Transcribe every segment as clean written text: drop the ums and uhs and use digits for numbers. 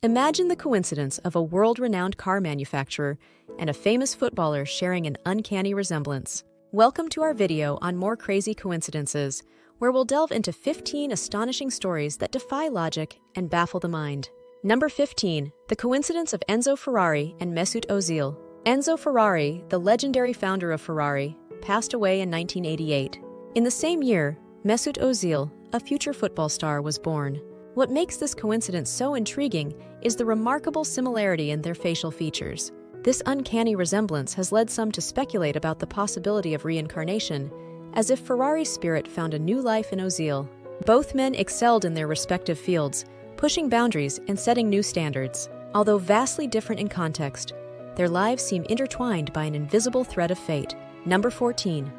Imagine the coincidence of a world-renowned car manufacturer and a famous footballer sharing an uncanny resemblance. Welcome to our video on more crazy coincidences, where we'll delve into 15 astonishing stories that defy logic and baffle the mind. Number 15. The coincidence of Enzo Ferrari and Mesut Özil. Enzo Ferrari, the legendary founder of Ferrari, passed away in 1988. In the same year, Mesut Özil, a future football star, was born. What makes this coincidence so intriguing is the remarkable similarity in their facial features. This uncanny resemblance has led some to speculate about the possibility of reincarnation, as if Ferrari's spirit found a new life in Özil. Both men excelled in their respective fields, pushing boundaries and setting new standards. Although vastly different in context, their lives seem intertwined by an invisible thread of fate. Number 14.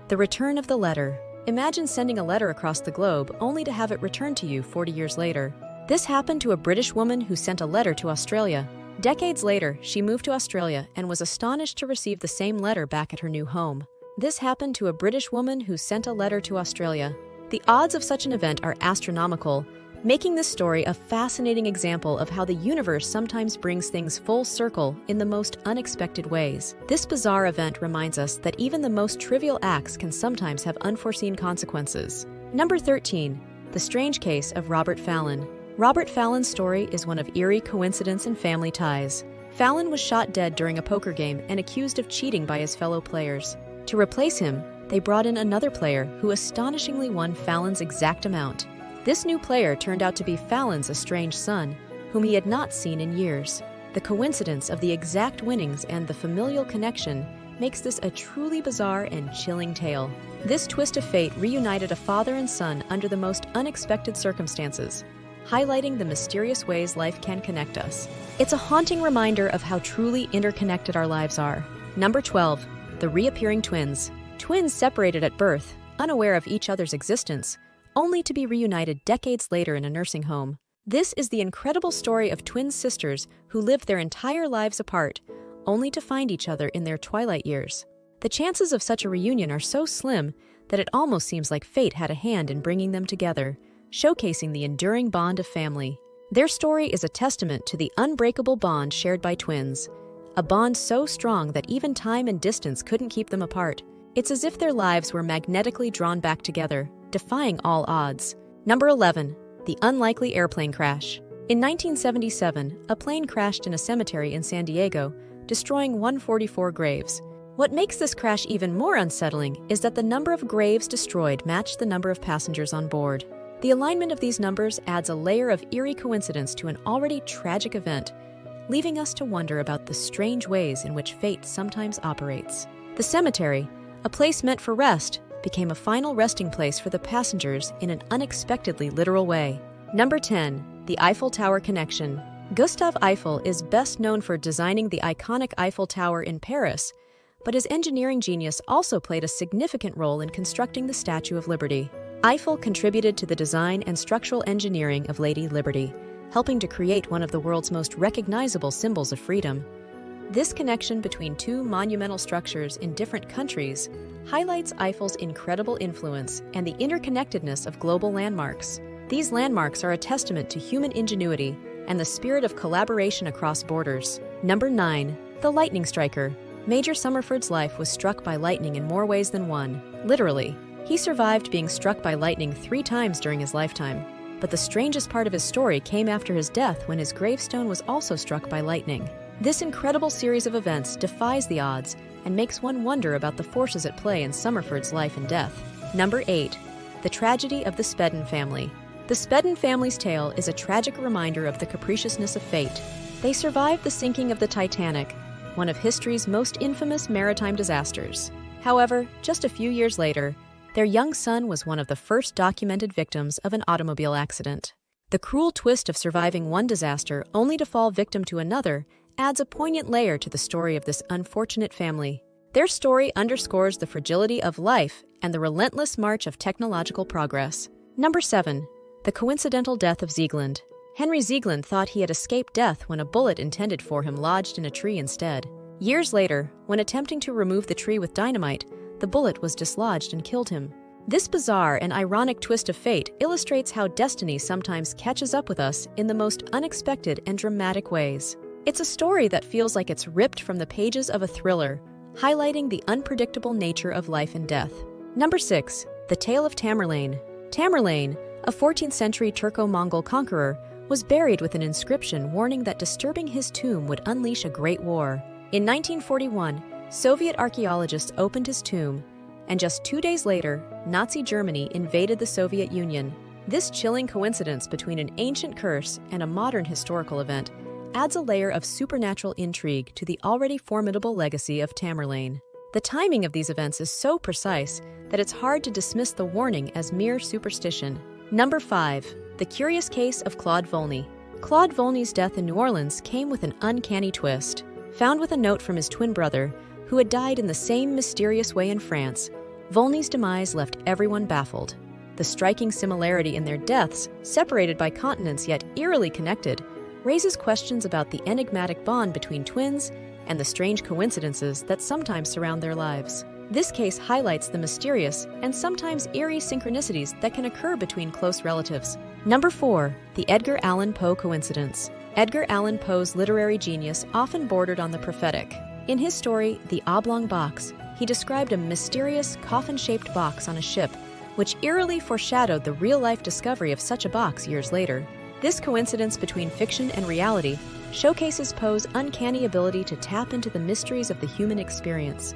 The return of the letter. Imagine sending a letter across the globe only to have it returned to you 40 years later. This happened to a British woman who sent a letter to Australia. Decades later, she moved to Australia and was astonished to receive the same letter back at her new home. This happened to a British woman who sent a letter to Australia. The odds of such an event are astronomical, making this story a fascinating example of how the universe sometimes brings things full circle in the most unexpected ways. This bizarre event reminds us that even the most trivial acts can sometimes have unforeseen consequences. Number 13. The strange case of Robert Fallon. Robert Fallon's story is one of eerie coincidence and family ties. Fallon was shot dead during a poker game and accused of cheating by his fellow players. To replace him, they brought in another player who astonishingly won Fallon's exact amount. This new player turned out to be Fallon's estranged son, whom he had not seen in years. The coincidence of the exact winnings and the familial connection makes this a truly bizarre and chilling tale. This twist of fate reunited a father and son under the most unexpected circumstances, highlighting the mysterious ways life can connect us. It's a haunting reminder of how truly interconnected our lives are. Number 12. The Reappearing Twins. Twins separated at birth, unaware of each other's existence, only to be reunited decades later in a nursing home. This is the incredible story of twin sisters who lived their entire lives apart, only to find each other in their twilight years. The chances of such a reunion are so slim that it almost seems like fate had a hand in bringing them together, showcasing the enduring bond of family. Their story is a testament to the unbreakable bond shared by twins, a bond so strong that even time and distance couldn't keep them apart. It's as if their lives were magnetically drawn back together, defying all odds. Number 11. The unlikely airplane crash. In 1977, a plane crashed in a cemetery in San Diego, destroying 144 graves. What makes this crash even more unsettling is that the number of graves destroyed matched the number of passengers on board. The alignment of these numbers adds a layer of eerie coincidence to an already tragic event, leaving us to wonder about the strange ways in which fate sometimes operates. The cemetery, a place meant for rest, became a final resting place for the passengers in an unexpectedly literal way. Number 10. The Eiffel Tower connection. Gustave Eiffel is best known for designing the iconic Eiffel Tower in Paris, but his engineering genius also played a significant role in constructing the Statue of Liberty. Eiffel contributed to the design and structural engineering of Lady Liberty, helping to create one of the world's most recognizable symbols of freedom. This connection between two monumental structures in different countries highlights Eiffel's incredible influence and the interconnectedness of global landmarks. These landmarks are a testament to human ingenuity and the spirit of collaboration across borders. Number 9. The lightning striker. Major Summerford's life was struck by lightning in more ways than one. Literally, he survived being struck by lightning 3 times during his lifetime. But the strangest part of his story came after his death, when his gravestone was also struck by lightning. This incredible series of events defies the odds and makes one wonder about the forces at play in Summerford's life and death. Number 8. The tragedy of the Speden family. The Speden family's tale is a tragic reminder of the capriciousness of fate. They survived the sinking of the Titanic, one of history's most infamous maritime disasters. However, just a few years later, their young son was one of the first documented victims of an automobile accident. The cruel twist of surviving one disaster only to fall victim to another adds a poignant layer to the story of this unfortunate family. Their story underscores the fragility of life and the relentless march of technological progress. Number 7. The coincidental death of Ziegland. Henry Ziegland thought he had escaped death when a bullet intended for him lodged in a tree instead. Years later, when attempting to remove the tree with dynamite, the bullet was dislodged and killed him. This bizarre and ironic twist of fate illustrates how destiny sometimes catches up with us in the most unexpected and dramatic ways. It's a story that feels like it's ripped from the pages of a thriller, highlighting the unpredictable nature of life and death. Number 6. The Tale of Tamerlane. Tamerlane, a 14th century Turco-Mongol conqueror, was buried with an inscription warning that disturbing his tomb would unleash a great war. In 1941, Soviet archaeologists opened his tomb, and just 2 days later, Nazi Germany invaded the Soviet Union. This chilling coincidence between an ancient curse and a modern historical event adds a layer of supernatural intrigue to the already formidable legacy of Tamerlane. The timing of these events is so precise that it's hard to dismiss the warning as mere superstition. Number 5. The Curious Case of Claude Volney. Claude Volney's death in New Orleans came with an uncanny twist. Found with a note from his twin brother, who had died in the same mysterious way in France, Volney's demise left everyone baffled. The striking similarity in their deaths, separated by continents yet eerily connected, raises questions about the enigmatic bond between twins and the strange coincidences that sometimes surround their lives. This case highlights the mysterious and sometimes eerie synchronicities that can occur between close relatives. Number 4. The Edgar Allan Poe coincidence. Edgar Allan Poe's literary genius often bordered on the prophetic. In his story, The Oblong Box, he described a mysterious, coffin-shaped box on a ship, which eerily foreshadowed the real-life discovery of such a box years later. This coincidence between fiction and reality showcases Poe's uncanny ability to tap into the mysteries of the human experience,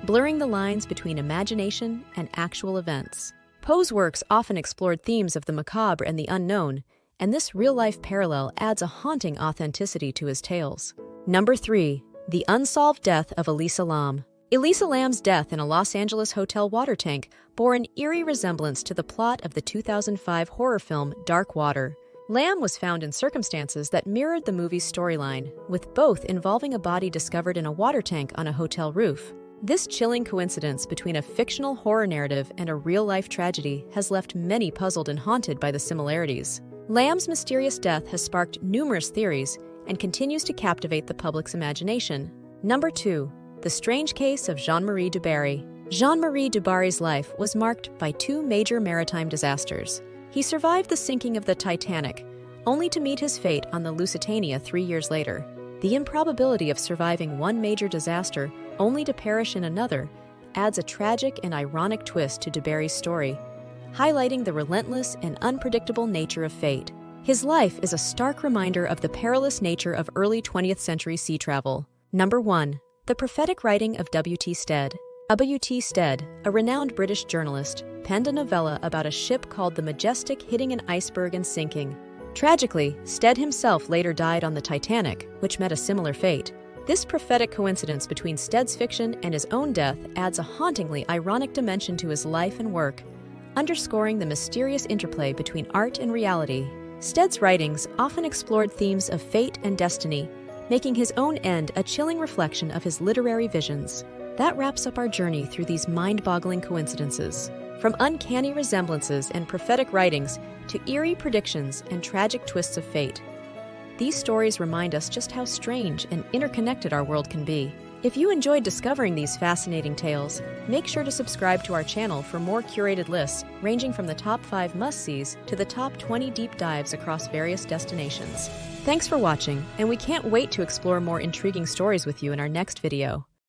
blurring the lines between imagination and actual events. Poe's works often explored themes of the macabre and the unknown, and this real-life parallel adds a haunting authenticity to his tales. Number 3. The Unsolved Death of Elisa Lam. Elisa Lam's death in a Los Angeles hotel water tank bore an eerie resemblance to the plot of the 2005 horror film Dark Water. Lam was found in circumstances that mirrored the movie's storyline, with both involving a body discovered in a water tank on a hotel roof. This chilling coincidence between a fictional horror narrative and a real-life tragedy has left many puzzled and haunted by the similarities. Lam's mysterious death has sparked numerous theories and continues to captivate the public's imagination. Number 2. The Strange Case of Jean-Marie Dubarry. Jean-Marie Dubarry's life was marked by 2 major maritime disasters. He survived the sinking of the Titanic, only to meet his fate on the Lusitania 3 years later. The improbability of surviving one major disaster only to perish in another adds a tragic and ironic twist to Dubarry's story, highlighting the relentless and unpredictable nature of fate. His life is a stark reminder of the perilous nature of early 20th century sea travel. Number 1. The prophetic writing of W.T. Stead. W.T. Stead, a renowned British journalist, penned a novella about a ship called the Majestic hitting an iceberg and sinking. Tragically, Stead himself later died on the Titanic, which met a similar fate. This prophetic coincidence between Stead's fiction and his own death adds a hauntingly ironic dimension to his life and work, underscoring the mysterious interplay between art and reality. Stead's writings often explored themes of fate and destiny, making his own end a chilling reflection of his literary visions. That wraps up our journey through these mind-boggling coincidences. From uncanny resemblances and prophetic writings to eerie predictions and tragic twists of fate, these stories remind us just how strange and interconnected our world can be. If you enjoyed discovering these fascinating tales, make sure to subscribe to our channel for more curated lists ranging from the top 5 must-sees to the top 20 deep dives across various destinations. Thanks for watching, and we can't wait to explore more intriguing stories with you in our next video.